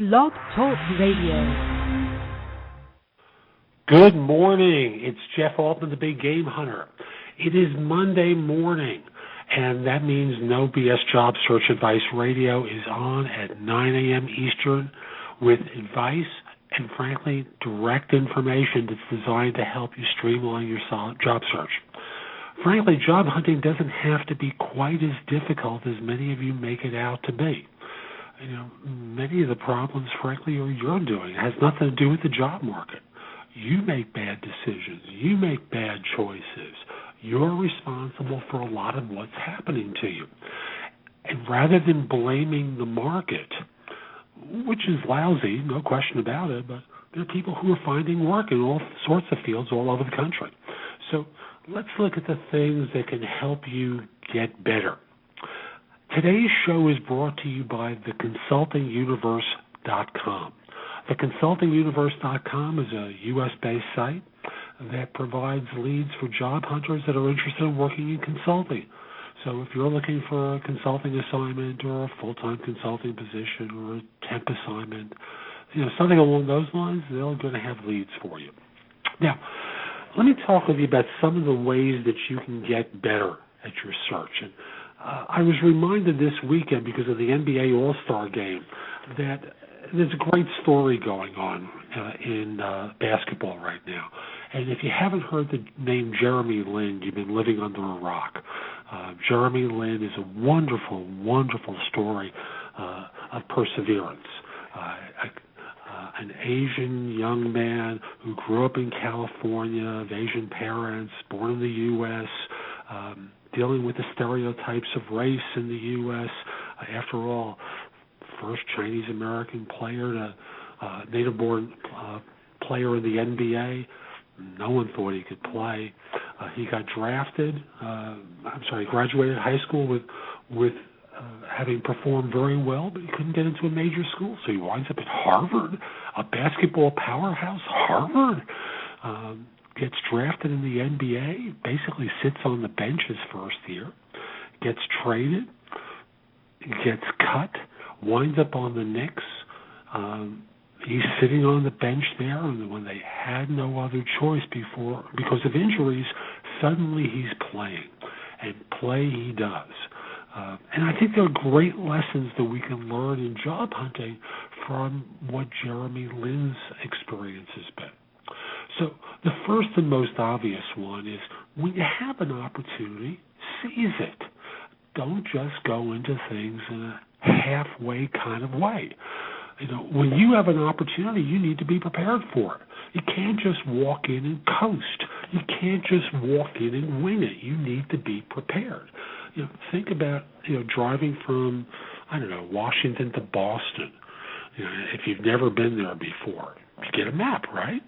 Blog Talk Radio. Good morning. It's Jeff Altman, the Big Game Hunter. It is Monday morning, and that means No BS Job Search Advice Radio is on at 9 a.m. Eastern with advice and, frankly, direct information that's designed to help you streamline your job search. Frankly, job hunting doesn't have to be quite as difficult as many of you make it out to be. You know, many of the problems, frankly, are your doing. It has nothing to do with the job market. You make bad decisions. You make bad choices. You're responsible for a lot of what's happening to you. And rather than blaming the market, which is lousy, no question about it, but there are people who are finding work in all sorts of fields all over the country. So let's look at the things that can help you get better. Today's show is brought to you by theconsultinguniverse.com. Theconsultinguniverse.com is a U.S.-based site that provides leads for job hunters that are interested in working in consulting. So if you're looking for a consulting assignment or a full-time consulting position or a temp assignment, something along those lines, they're going to have leads for you. Now, let me talk with you about some of the ways that you can get better at your search. And I was reminded this weekend, because of the NBA All-Star Game, that there's a great story going on in basketball right now. And if you haven't heard the name Jeremy Lin, you've been living under a rock. Jeremy Lin is a wonderful, wonderful story of perseverance. An Asian young man who grew up in California, of Asian parents, born in the U.S., dealing with the stereotypes of race in the U.S. After all, first Chinese-American player to native-born player in the NBA. No one thought he could play. He got drafted. Graduated high school with having performed very well, but he couldn't get into a major school, so he winds up at Harvard, a basketball powerhouse. Harvard gets drafted in the NBA, basically sits on the bench his first year, gets traded, gets cut, winds up on the Knicks. He's sitting on the bench there, and when they had no other choice because of injuries, suddenly he's playing, and play he does. And I think there are great lessons that we can learn in job hunting from what Jeremy Lin's experience has been. So the first and most obvious one is, when you have an opportunity, seize it. Don't just go into things in a halfway kind of way. When you have an opportunity, you need to be prepared for it. You can't just walk in and coast. You can't just walk in and wing it. You need to be prepared. Think about, driving from, Washington to Boston. If you've never been there before, you get a map, right?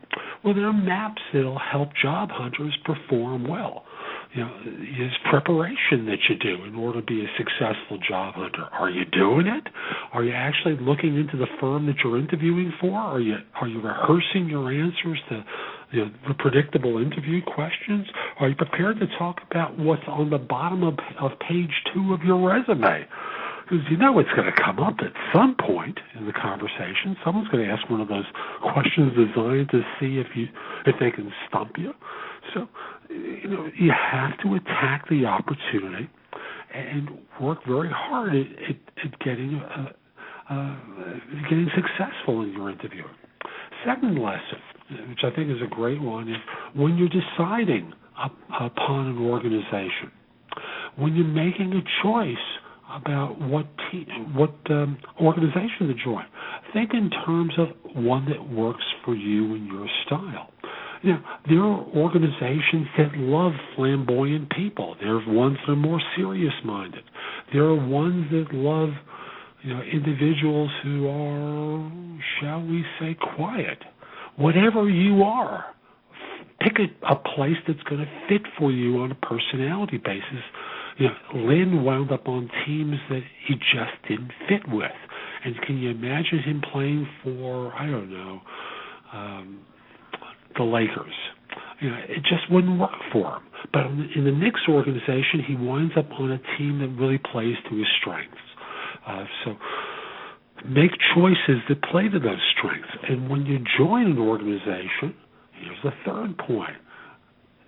Well, there are maps that'll help job hunters perform well. There's preparation that you do in order to be a successful job hunter. Are you doing it? Are you actually looking into the firm that you're interviewing for? Are you rehearsing your answers to the predictable interview questions? Are you prepared to talk about what's on the bottom of page 2 of your resume? Because it's going to come up at some point in the conversation. Someone's going to ask one of those questions designed to see if they can stump you. So, you have to attack the opportunity and work very hard at getting successful in your interviewing. Second lesson, which I think is a great one, is when you're deciding upon an organization, when you're making a choice about what organization to join, think in terms of one that works for you and your style. There are organizations that love flamboyant people. There are ones that are more serious-minded. There are ones that love, individuals who are, shall we say, quiet. Whatever you are, pick a place that's going to fit for you on a personality basis. Lin wound up on teams that he just didn't fit with. And can you imagine him playing for, the Lakers? It just wouldn't work for him. But in the Knicks organization, he winds up on a team that really plays to his strengths. So make choices that play to those strengths. And when you join an organization, here's the third point.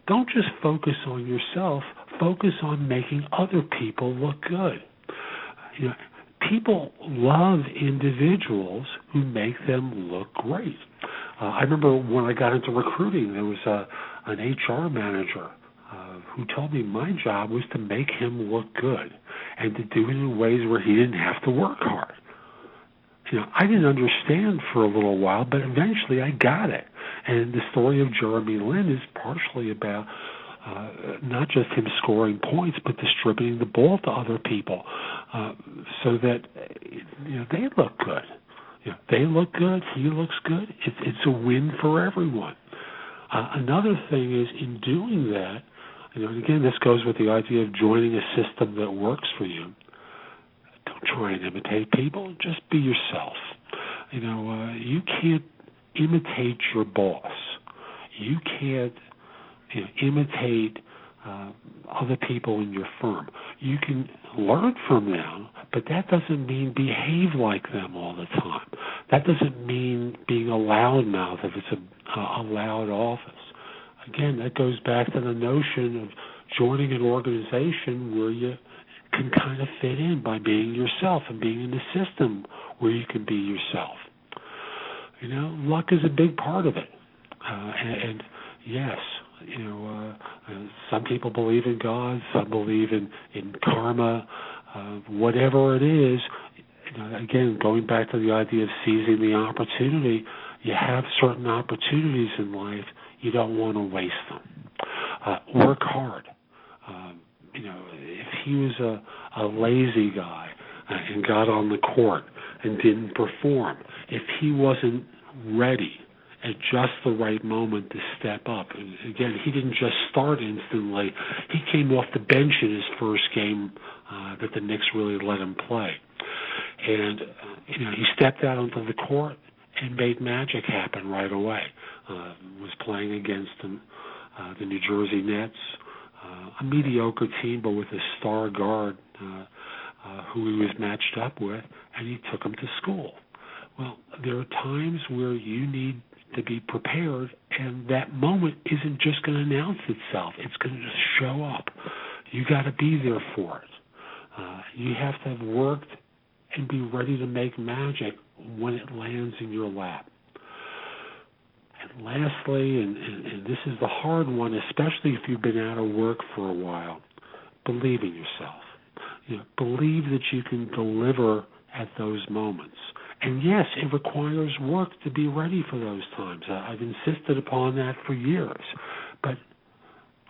Don't just focus on yourself. Focus on making other people look good. People love individuals who make them look great. I remember when I got into recruiting, there was an HR manager who told me my job was to make him look good and to do it in ways where he didn't have to work hard. I didn't understand for a little while, but eventually I got it. And the story of Jeremy Lin is partially about not just him scoring points, but distributing the ball to other people so that they look good. They look good. He looks good. It's a win for everyone. Another thing is in doing that, and again, this goes with the idea of joining a system that works for you. Don't try and imitate people. Just be yourself. You can't imitate your boss. You can't imitate other people in your firm. You can learn from them, but that doesn't mean behave like them all the time. That doesn't mean being a loudmouth if it's a loud office. Again, that goes back to the notion of joining an organization where you can kind of fit in by being yourself and being in a system where you can be yourself. Luck is a big part of it. And yes, some people believe in God, some believe in karma, whatever it is. Again, going back to the idea of seizing the opportunity, you have certain opportunities in life, you don't want to waste them. Work hard. If he was a lazy guy and got on the court and didn't perform, if he wasn't ready at just the right moment to step up, and again, he didn't just start instantly. He came off the bench in his first game that the Knicks really let him play. And, he stepped out onto the court and made magic happen right away. Was playing against the New Jersey Nets, a mediocre team, but with a star guard who he was matched up with, and he took him to school. Well, there are times where you need to be prepared, and that moment isn't just going to announce itself. It's going to just show up. You got to be there for it. You have to have worked and be ready to make magic when it lands in your lap. And lastly, and this is the hard one, especially if you've been out of work for a while, believe in yourself. Believe that you can deliver at those moments. And yes, it requires work to be ready for those times. I've insisted upon that for years. But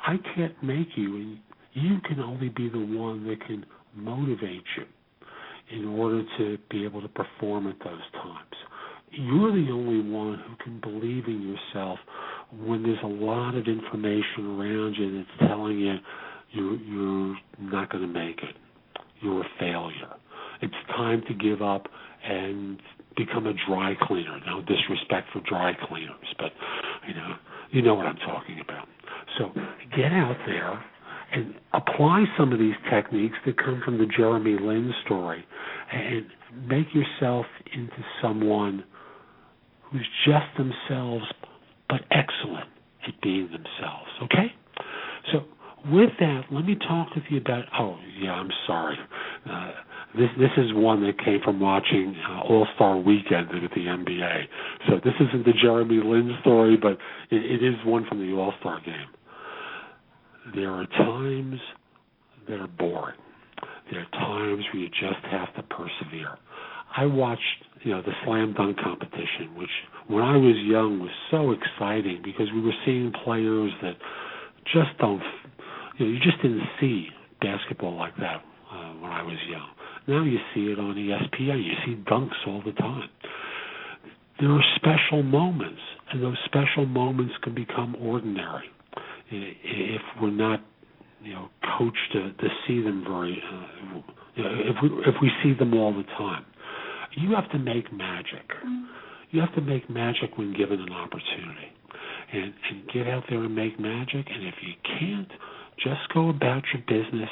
I can't make you, and you can only be the one that can motivate you in order to be able to perform at those times. You're the only one who can believe in yourself when there's a lot of information around you that's telling you you're not going to make it. You're a failure. It's time to give up and become a dry cleaner. No disrespect for dry cleaners, but you know what I'm talking about. So get out there and apply some of these techniques that come from the Jeremy Lin story and make yourself into someone who's just themselves but excellent at being themselves, okay? So with that, let me talk with you about, I'm sorry. This is one that came from watching All-Star Weekend at the NBA. So this isn't the Jeremy Lin story, but it is one from the All-Star game. There are times that are boring. There are times where you just have to persevere. I watched, the slam dunk competition, which when I was young was so exciting because we were seeing players that just don't, you just didn't see basketball like that when I was young. Now you see it on ESPN. You see dunks all the time. There are special moments, and those special moments can become ordinary if we're not, coached to see them very. If we see them all the time, you have to make magic. You have to make magic when given an opportunity, and get out there and make magic. And if you can't, just go about your business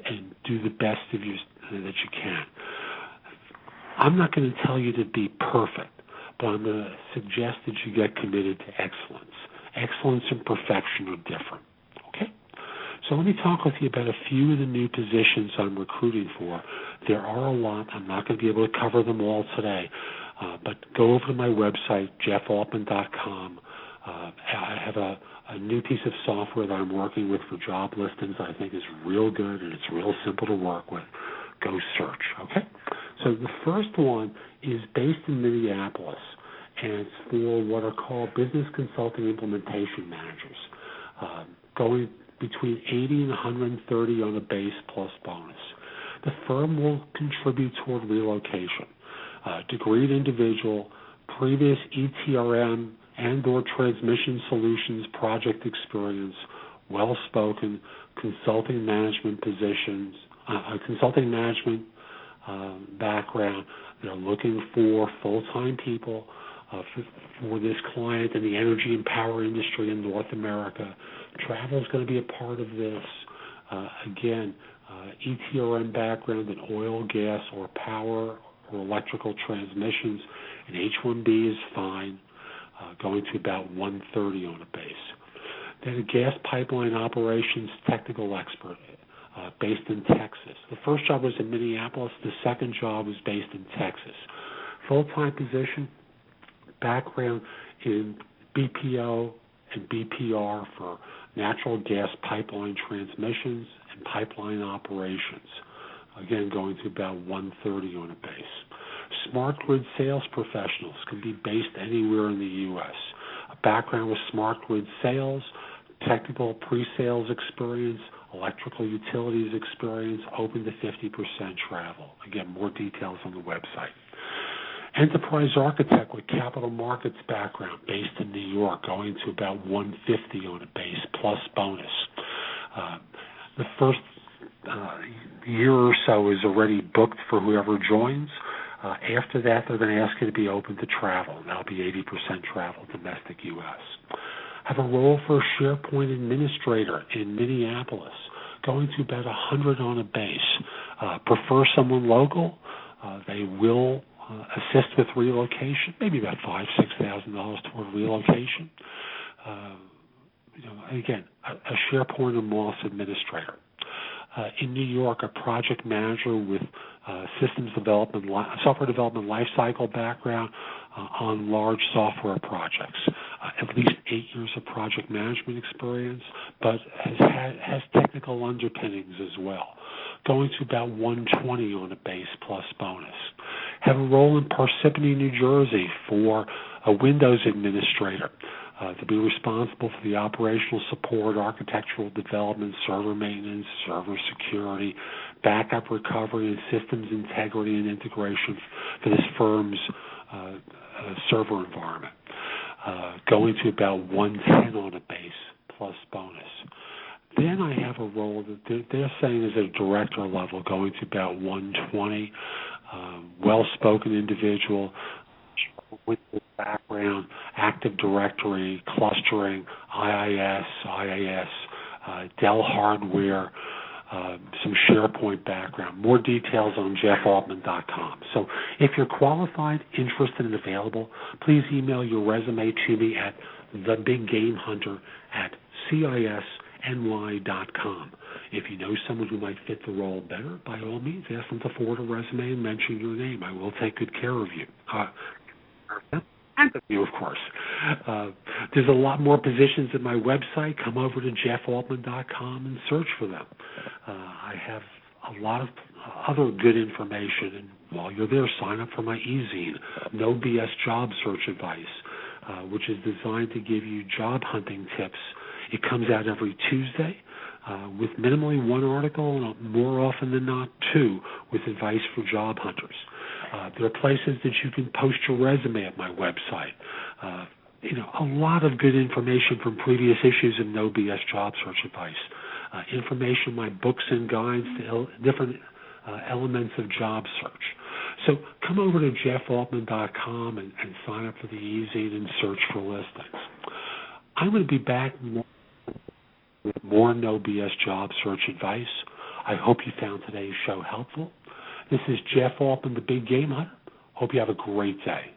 and do the best of you that you can. I'm not going to tell you to be perfect, but I'm going to suggest that you get committed to excellence. Excellence and perfection are different. Okay? So let me talk with you about a few of the new positions I'm recruiting for. There are a lot. I'm not going to be able to cover them all today, but go over to my website, jeffaltman.com. I have a new piece of software that I'm working with for job listings I think is real good, and it's real simple to work with. Go search, okay? So the first one is based in Minneapolis, and it's for what are called business consulting implementation managers, going between 80 and 130 on a base plus bonus. The firm will contribute toward relocation. Degreed individual, previous ETRM and or transmission solutions project experience, well-spoken, consulting management positions, consulting management background. They're looking for full-time people for this client in the energy and power industry in North America. Travel is going to be a part of this. Again, ETRM background in oil, gas, or power or electrical transmissions, and H-1B is fine, going to about 130 on a base. Then a gas pipeline operations technical expert based in Texas. The first job was in Minneapolis. The second job was based in Texas. Full-time position, background in BPO and BPR for natural gas pipeline transmissions and pipeline operations. Again, going to about 130 on a base. Smart grid sales professionals can be based anywhere in the U.S. A background with smart grid sales, technical pre-sales experience, electrical utilities experience, open to 50% travel. Again, more details on the website. Enterprise architect with capital markets background based in New York, going to about 150 on a base plus bonus. The first year or so is already booked for whoever joins. After that, they're going to ask you to be open to travel, and that'll be 80% travel, domestic U.S. Have a role for a SharePoint administrator in Minneapolis, going to about 100 on a base. Prefer someone local. They will assist with relocation, maybe about $5,000-$6,000 toward relocation. Again, a SharePoint or Moss administrator. In New York, a project manager with systems development, software development lifecycle background on large software projects. At least 8 years of project management experience, but has technical underpinnings as well. Going to about 120 on a base plus bonus. Have a role in Parsippany, New Jersey for a Windows administrator. To be responsible for the operational support, architectural development, server maintenance, server security, backup recovery, and systems integrity and integration for this firm's server environment. Going to about 110 on a base plus bonus. Then I have a role that they're saying is at a director level, going to about 120, well-spoken individual with the background, Active Directory, clustering, IIS, Dell hardware, some SharePoint background. More details on jeffaltman.com. So if you're qualified, interested, and available, please email your resume to me at thebiggamehunter@cisny.com. If you know someone who might fit the role better, by all means, ask them to forward a resume and mention your name. I will take good care of you. And of you, of course. There's a lot more positions at my website. Come over to jeffaltman.com and search for them. I have a lot of other good information, and while you're there, sign up for my e-zine, No BS Job Search Advice, which is designed to give you job hunting tips. It comes out every Tuesday with minimally one article, and more often than not two, with advice for job hunters. There are places that you can post your resume at my website. A lot of good information from previous issues of No BS Job Search Advice. Information, my books and guides to different elements of job search. So come over to jeffaltman.com and sign up for the e-zine and search for listings. I'm going to be back with more No BS Job Search Advice. I hope you found today's show helpful. This is Jeff Altman, the Big Game Hunter, Hope you have a great day.